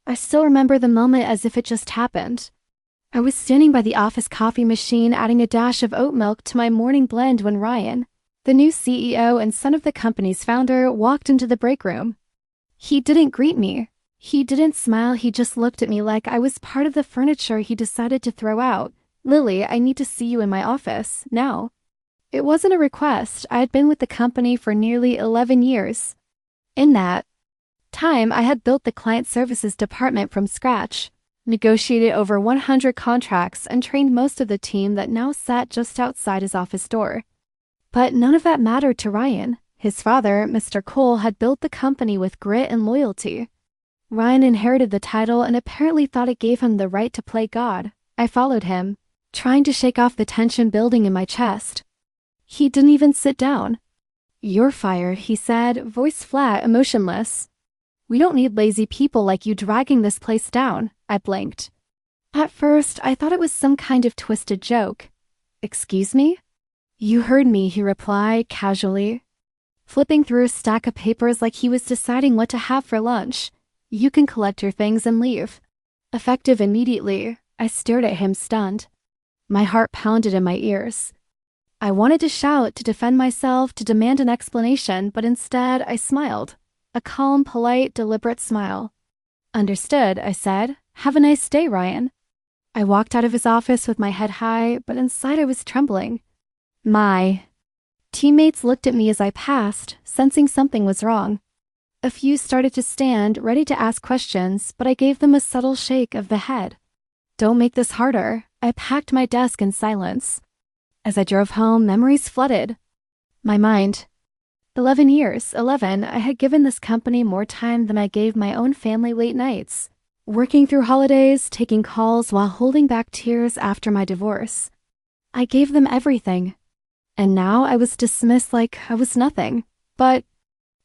I still remember the moment as if it just happened. I was standing by the office coffee machine adding a dash of oat milk to my morning blend when Ryan, the new CEO and son of the company's founder, walked into the break room. He didn't greet me. He didn't smile, he just looked at me like I was part of the furniture he decided to throw out. "Lily, I need to see you in my office, now." It wasn't a request. I had been with the company for nearly 11 years. In that time, I had built the client services department from scratch, negotiated over 100 contracts, and trained most of the team that now sat just outside his office door. But none of that mattered to Ryan. His father, Mr. Cole, had built the company with grit and loyalty. Ryan inherited the title and apparently thought it gave him the right to play God. I followed him, trying to shake off the tension building in my chest. He didn't even sit down. "You're fired," he said, voice flat, emotionless. "We don't need lazy people like you dragging this place down." I blinked. At first, I thought it was some kind of twisted joke. "Excuse me?" "You heard me," he replied, casually, flipping through a stack of papers like he was deciding what to have for lunch. "You can collect your things and leave." Effective immediately, I stared at him, stunned. My heart pounded in my ears. I wanted to shout, to defend myself, to demand an explanation, but instead I smiled. A calm, polite, deliberate smile. "Understood," I said. "Have a nice day, Ryan." I walked out of his office with my head high, but inside I was trembling. My teammates looked at me as I passed, sensing something was wrong. A few started to stand, ready to ask questions, but I gave them a subtle shake of the head. "Don't make this harder." I packed my desk in silence. As I drove home, memories flooded my mind. 11 years, 11, I had given this company more time than I gave my own family late nights, working through holidays, taking calls while holding back tears after my divorce. I gave them everything. And now I was dismissed like I was nothing. But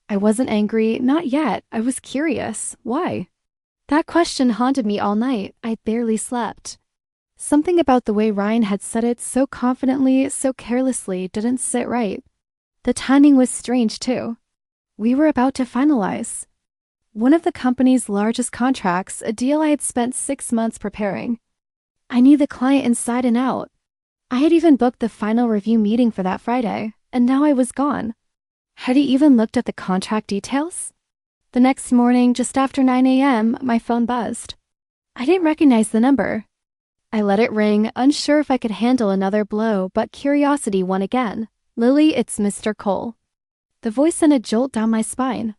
I wasn't angry, not yet. I was curious. Why? That question haunted me all night. I barely slept. Something about the way Ryan had said it so confidently, so carelessly, didn't sit right. The timing was strange, too. We were about to finalize one of the company's largest contracts, a deal I had spent 6 months preparing. I knew the client inside and out. I had even booked the final review meeting for that Friday, and now I was gone. Had he even looked at the contract details? The next morning, just after 9 a.m., my phone buzzed. I didn't recognize the number. I let it ring, unsure if I could handle another blow, but curiosity won again. "Lily, it's Mr. Cole." The voice sent a jolt down my spine.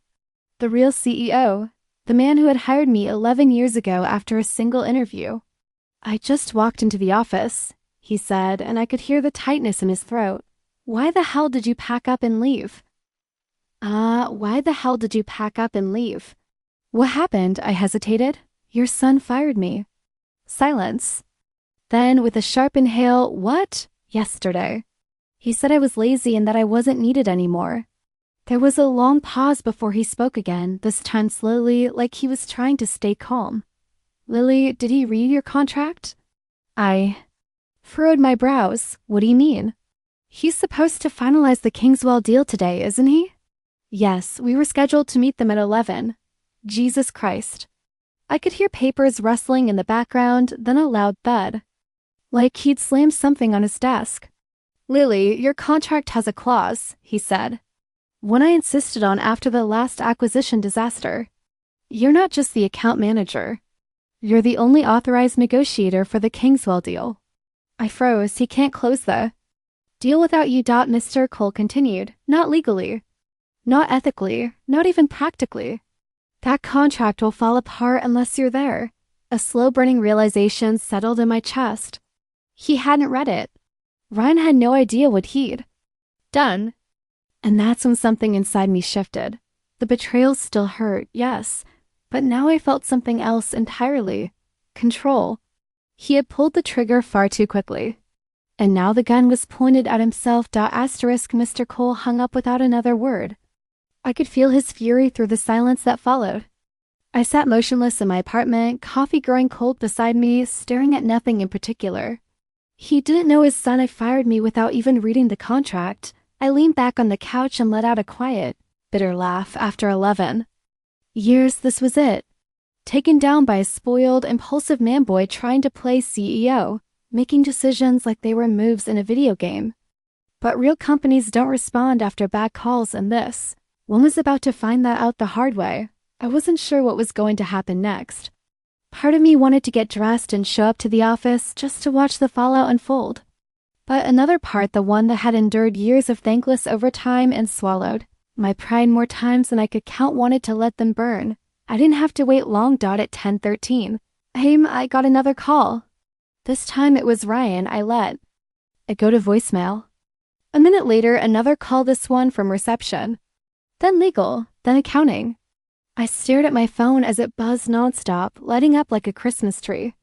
The real CEO, the man who had hired me 11 years ago after a single interview. "I just walked into the office," he said, and I could hear the tightness in his throat. "Why the hell did you pack up and leave?" Why the hell did you pack up and leave? "What happened?" I hesitated. "Your son fired me." Silence. Then, with a sharp inhale, "What?" "Yesterday. He said I was lazy and that I wasn't needed anymore." There was a long pause before he spoke again, this time slowly, like he was trying to stay calm. "Lily, did he read your contract?" I furrowed my brows. "What do you mean?" "He's supposed to finalize the Kingswell deal today, isn't he?" "Yes, we were scheduled to meet them at 11. Jesus Christ. I could hear papers rustling in the background, then a loud thud. Like he'd slammed something on his desk. "Lily, your contract has a clause," he said. "One I insisted on after the last acquisition disaster. You're not just the account manager. You're the only authorized negotiator for the Kingswell deal." I froze. "He can't close the deal without you." Mr. Cole continued. "Not legally. Not ethically. Not even practically. That contract will fall apart unless you're there." A slow-burning realization settled in my chest. He hadn't read it. Ryan had no idea what he'd done. And that's when something inside me shifted. The betrayal still hurt, yes, but now I felt something else entirely. Control. He had pulled the trigger far too quickly. And now the gun was pointed at himself. Mr. Cole hung up without another word. I could feel his fury through the silence that followed. I sat motionless in my apartment, coffee growing cold beside me, staring at nothing in particular. He didn't know his son had fired me without even reading the contract. I leaned back on the couch and let out a quiet, bitter laugh. After 11 years, this was it. taken down by a spoiled, impulsive man-boy trying to play CEO, making decisions like they were moves in a video game. But real companies don't respond after bad calls, and this one was about to find that out the hard way. I wasn't sure what was going to happen next. Part of me wanted to get dressed and show up to the office just to watch the fallout unfold. But another part, the one that had endured years of thankless overtime and swallowed my pride more times than I could count, wanted to let them burn. I didn't have to wait long. At 10:13, I got another call. This time it was Ryan. I let it go to voicemail. A minute later, another call, this one from reception. Then legal, then accounting. I stared at my phone as it buzzed nonstop, lighting up like a Christmas tree.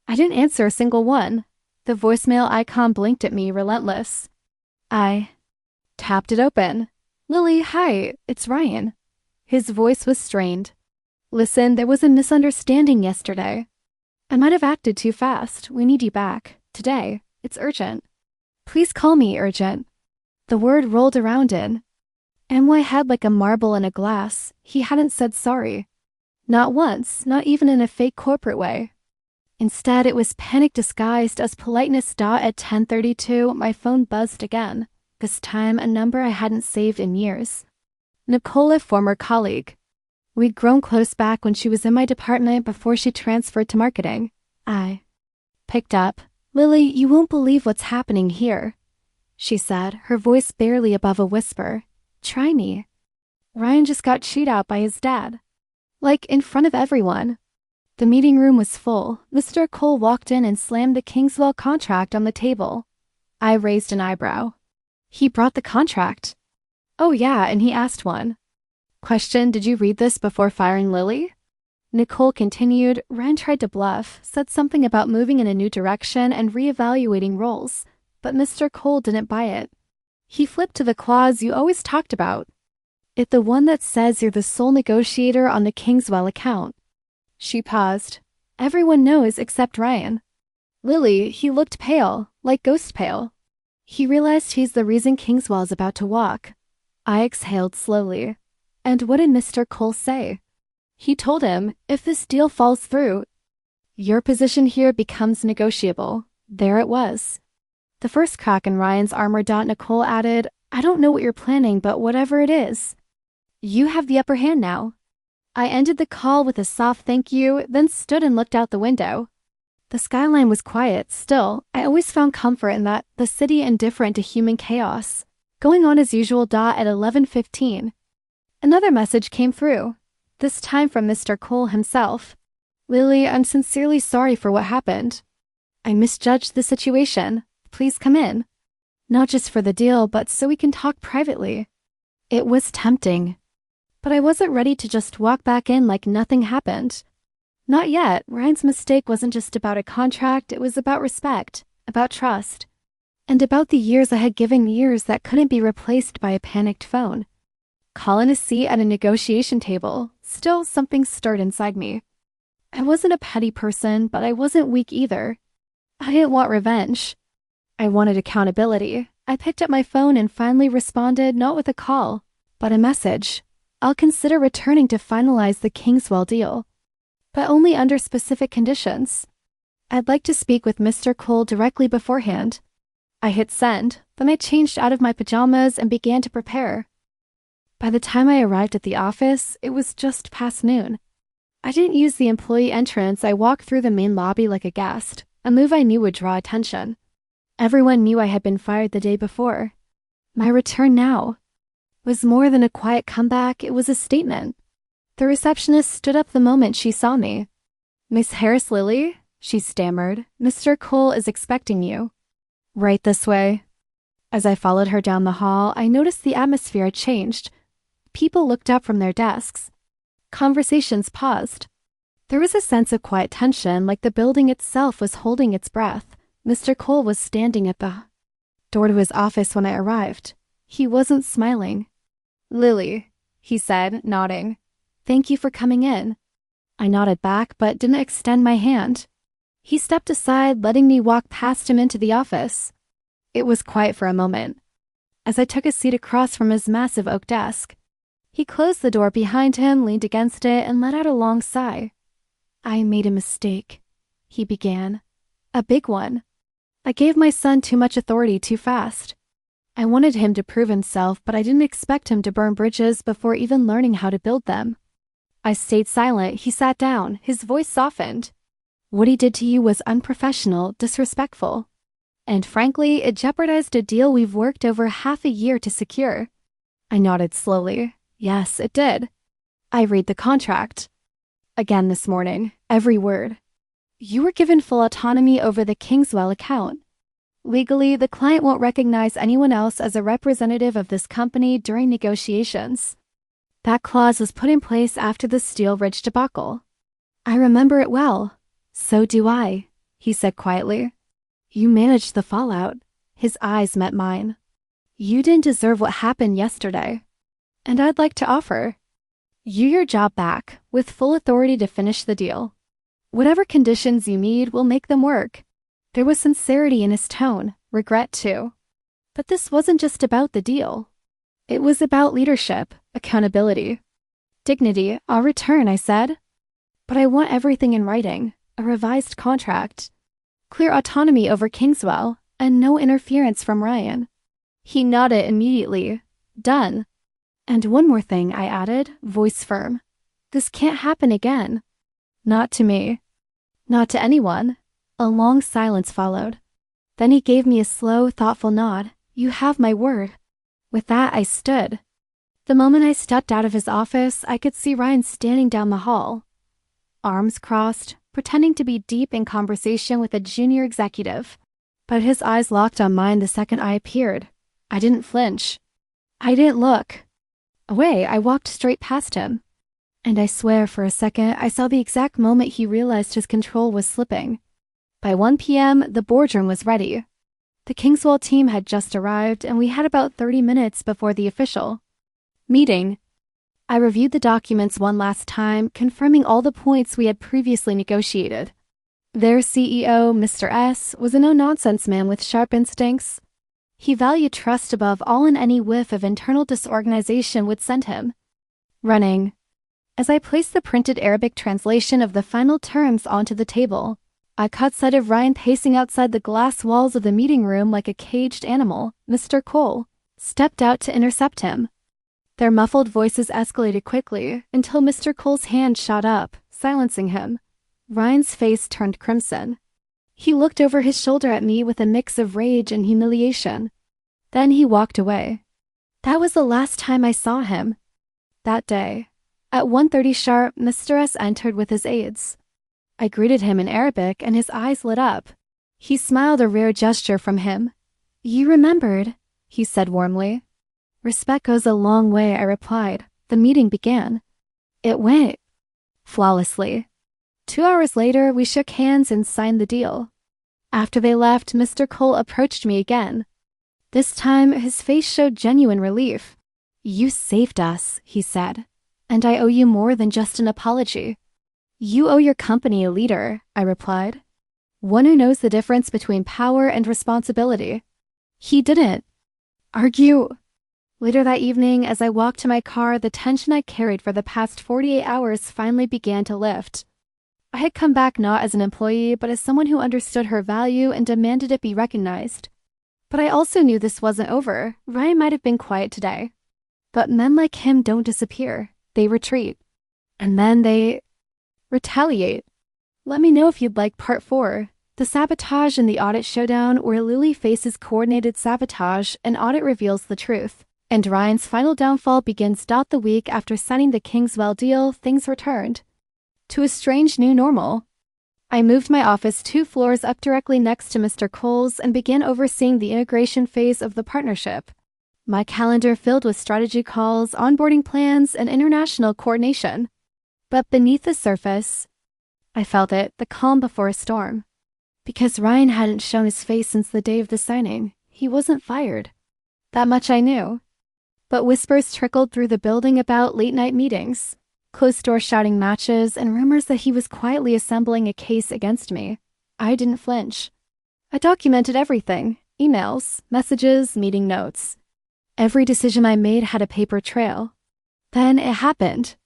I didn't answer a single one. The voicemail icon blinked at me, relentless. I tapped it open. Lily, hi, it's Ryan. His voice was strained. Listen, there was a misunderstanding yesterday. I might have acted too fast. We need you back. Today. It's urgent. Please call me urgent. The word rolled around in my head like a marble in a glass. He hadn't said sorry. Not once, not even in a fake corporate way. Instead, it was panic disguised as politeness. At 10:32, my phone buzzed again. This time, a number I hadn't saved in years. Nicole, a former colleague. We'd grown close back when she was in my department before she transferred to marketing. I picked up. Lily, you won't believe what's happening here, she said, her voice barely above a whisper. Try me. Ryan just got chewed out by his dad. Like, in front of everyone. The meeting room was full. Mr. Cole walked in and slammed the Kingswell contract on the table. I raised an eyebrow. He brought the contract. Oh yeah, and he asked one question. Did you read this before firing Lily? Nicole continued. Ryan tried to bluff, said something about moving in a new direction and reevaluating roles, but Mr. Cole didn't buy it. He flipped to the clause you always talked about. It, the one that says you're the sole negotiator on the Kingswell account. She paused. Everyone knows except Ryan. Lily, he looked pale, like ghost pale. He realized he's the reason Kingswell's about to walk. I exhaled slowly. And what did Mr. Cole say? He told him, if this deal falls through, your position here becomes negotiable. There it was. The first crack in Ryan's armor. Nicole added, I don't know what you're planning, but whatever it is, you have the upper hand now. I ended the call with a soft thank you, then stood and looked out the window. The skyline was quiet. Still, I always found comfort in that, the city indifferent to human chaos. Going on as usual. At 11:15. Another message came through, this time from Mr. Cole himself. Lily, I'm sincerely sorry for what happened. I misjudged the situation. Please come in. Not just for the deal, but so we can talk privately. It was tempting. But I wasn't ready to just walk back in like nothing happened. Not yet. Ryan's mistake wasn't just about a contract, it was about respect, about trust, and about the years I had given, years that couldn't be replaced by a panicked phone. Call in a seat at a negotiation table. Still, something stirred inside me. I wasn't a petty person, but I wasn't weak either. I didn't want revenge. I wanted accountability. I picked up my phone and finally responded, not with a call, but a message. I'll consider returning to finalize the Kingswell deal, but only under specific conditions. I'd like to speak with Mr. Cole directly beforehand. I hit send, then I changed out of my pajamas and began to prepare. By the time I arrived at the office, it was just past noon. I didn't use the employee entrance. I walked through the main lobby like a guest, a move I knew would draw attention. Everyone knew I had been fired the day before. My return now was more than a quiet comeback, it was a statement. The receptionist stood up the moment she saw me. Miss Harris, Lily, she stammered. Mr. Cole is expecting you. Right this way. As I followed her down the hall, I noticed the atmosphere had changed. People looked up from their desks. Conversations paused. There was a sense of quiet tension, like the building itself was holding its breath. Mr. Cole was standing at the door to his office when I arrived. He wasn't smiling. Lily, he said, nodding. Thank you for coming in. I nodded back, but didn't extend my hand. He stepped aside, letting me walk past him into the office. It was quiet for a moment. As I took a seat across from his massive oak desk, he closed the door behind him, leaned against it, and let out a long sigh. I made a mistake, he began. A big one. I gave my son too much authority too fast. I wanted him to prove himself, but I didn't expect him to burn bridges before even learning how to build them. I stayed silent. He sat down. His voice softened. What he did to you was unprofessional, disrespectful. And frankly, it jeopardized a deal we've worked over half a year to secure. I nodded slowly. Yes, it did. I read the contract. Again this morning, every word. You were given full autonomy over the Kingswell account. Legally, the client won't recognize anyone else as a representative of this company during negotiations. That clause was put in place after the Steel Ridge debacle. I remember it well. So do I, he said quietly. You managed the fallout. His eyes met mine. You didn't deserve what happened yesterday. And I'd like to offer you your job back, with full authority to finish the deal. Whatever conditions you need, we'll make them work. There was sincerity in his tone, regret too. But this wasn't just about the deal. It was about leadership, accountability. Dignity, I'll return, I said. But I want everything in writing, a revised contract. Clear autonomy over Kingswell, and no interference from Ryan. He nodded immediately. Done. And one more thing, I added, voice firm. This can't happen again. Not to me. Not to anyone. A long silence followed. Then he gave me a slow, thoughtful nod. You have my word. With that, I stood. The moment I stepped out of his office, I could see Ryan standing down the hall. Arms crossed, pretending to be deep in conversation with a junior executive. But his eyes locked on mine the second I appeared. I didn't flinch. I didn't look. Away, I walked straight past him. And I swear for a second, I saw the exact moment he realized his control was slipping. By 1 p.m., the boardroom was ready. The Kingswell team had just arrived, and we had about 30 minutes before the official meeting. I reviewed the documents one last time, confirming all the points we had previously negotiated. Their CEO, Mr. S., was a no-nonsense man with sharp instincts. He valued trust above all, and any whiff of internal disorganization would send him running. As I placed the printed Arabic translation of the final terms onto the table, I caught sight of Ryan pacing outside the glass walls of the meeting room like a caged animal. Mr. Cole stepped out to intercept him. Their muffled voices escalated quickly until Mr. Cole's hand shot up, silencing him. Ryan's face turned crimson. He looked over his shoulder at me with a mix of rage and humiliation. Then he walked away. That was the last time I saw him. That day, at 1:30 sharp, Mr. S. entered with his aides. I greeted him in Arabic, and his eyes lit up. He smiled, a rare gesture from him. You remembered, he said warmly. Respect goes a long way, I replied. The meeting began. It went flawlessly. 2 hours later, we shook hands and signed the deal. After they left, Mr. Cole approached me again. This time, his face showed genuine relief. You saved us, he said, and I owe you more than just an apology. You owe your company a leader, I replied. One who knows the difference between power and responsibility. He didn't argue. Later that evening, as I walked to my car, the tension I carried for the past 48 hours finally began to lift. I had come back not as an employee, but as someone who understood her value and demanded it be recognized. But I also knew this wasn't over. Ryan might have been quiet today. But men like him don't disappear. They retreat. And then they retaliate. Let me know if you'd like part 4. The sabotage and the audit showdown, where Lily faces coordinated sabotage and audit reveals the truth. And Ryan's final downfall begins. The week after signing the Kingswell deal, things returned to a strange new normal. I moved my office 2 floors up directly next to Mr. Cole's and began overseeing the integration phase of the partnership. My calendar filled with strategy calls, onboarding plans, and international coordination. But beneath the surface, I felt it, the calm before a storm. Because Ryan hadn't shown his face since the day of the signing, he wasn't fired. That much I knew. But whispers trickled through the building about late-night meetings, closed-door shouting matches, and rumors that he was quietly assembling a case against me. I didn't flinch. I documented everything: emails, messages, meeting notes. Every decision I made had a paper trail. Then it happened.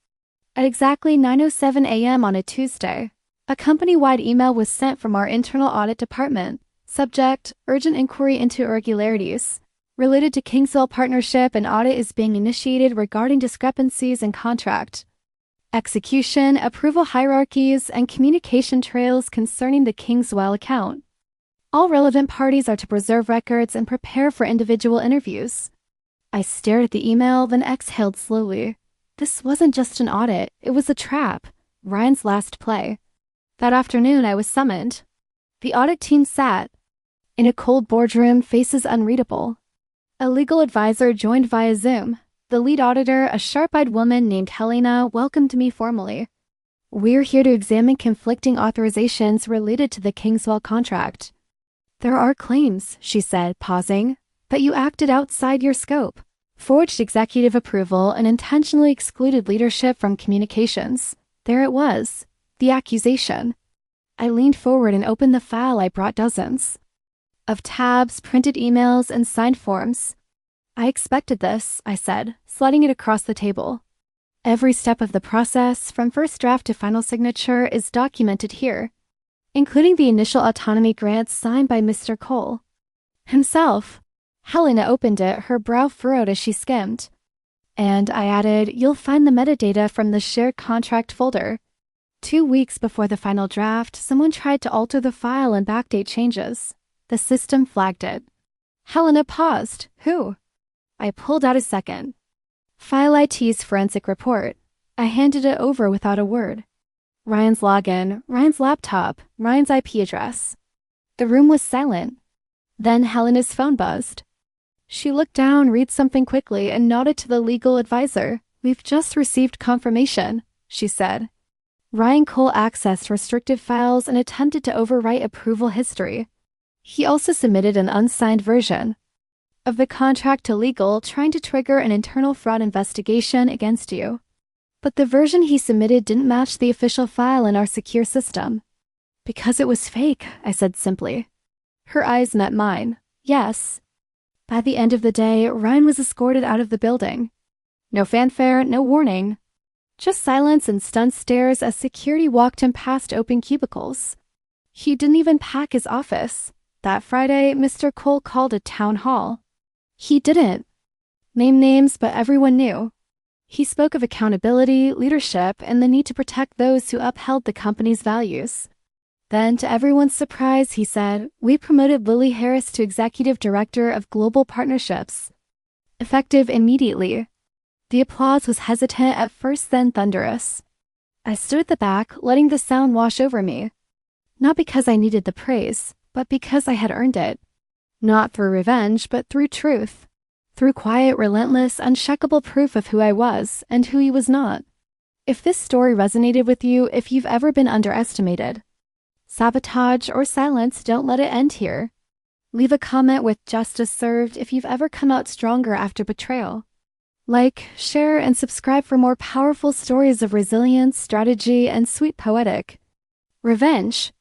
At exactly 9:07 a.m. on a Tuesday, A company-wide email was sent from our internal audit department. Subject: urgent inquiry into irregularities related to Kingsville partnership. An audit is being initiated regarding discrepancies in contract execution, approval hierarchies, and communication trails concerning the Kingswell account. All relevant parties are to preserve records and prepare for individual interviews. I stared at the email, then exhaled slowly. This wasn't just an audit, it was a trap. Ryan's last play. That afternoon, I was summoned. The audit team sat in a cold boardroom, faces unreadable. A legal advisor joined via Zoom. The lead auditor, a sharp-eyed woman named Helena, welcomed me formally. We're here to examine conflicting authorizations related to the Kingswell contract. There are claims, she said, pausing, but you acted outside your scope, forged executive approval, and intentionally excluded leadership from communications. There it was, the accusation. I leaned forward and opened the file. I brought dozens of tabs, printed emails, and signed forms. I expected this, I said, sliding it across the table. Every step of the process, from first draft to final signature, is documented here, including the initial autonomy grants signed by Mr. Cole himself. Helena opened it, her brow furrowed as she skimmed. And I added, you'll find the metadata from the shared contract folder. 2 weeks before the final draft, someone tried to alter the file and backdate changes. The system flagged it. Helena paused. Who? I pulled out a second. File IT's forensic report. I handed it over without a word. Ryan's login, Ryan's laptop, Ryan's IP address. The room was silent. Then Helena's phone buzzed. She looked down, read something quickly, and nodded to the legal advisor. We've just received confirmation, she said. Ryan Cole accessed restricted files and attempted to overwrite approval history. He also submitted an unsigned version of the contract to legal, trying to trigger an internal fraud investigation against you. But the version he submitted didn't match the official file in our secure system. Because it was fake, I said simply. Her eyes met mine. Yes. By the end of the day, Ryan was escorted out of the building. No fanfare, no warning. Just silence and stunned stares as security walked him past open cubicles. He didn't even pack his office. That Friday, Mr. Cole called a town hall. He didn't name names, but everyone knew. He spoke of accountability, leadership, and the need to protect those who upheld the company's values. Then, to everyone's surprise, he said, we promoted Lily Harris to Executive Director of Global Partnerships, effective immediately. The applause was hesitant at first, then thunderous. I stood at the back, letting the sound wash over me. Not because I needed the praise, but because I had earned it. Not through revenge, but through truth. Through quiet, relentless, uncheckable proof of who I was and who he was not. If this story resonated with you, if you've ever been underestimated, sabotage, or silenced, don't let it end here. Leave a comment with justice served if you've ever come out stronger after betrayal. Like, share, and subscribe for more powerful stories of resilience, strategy, and sweet poetic revenge.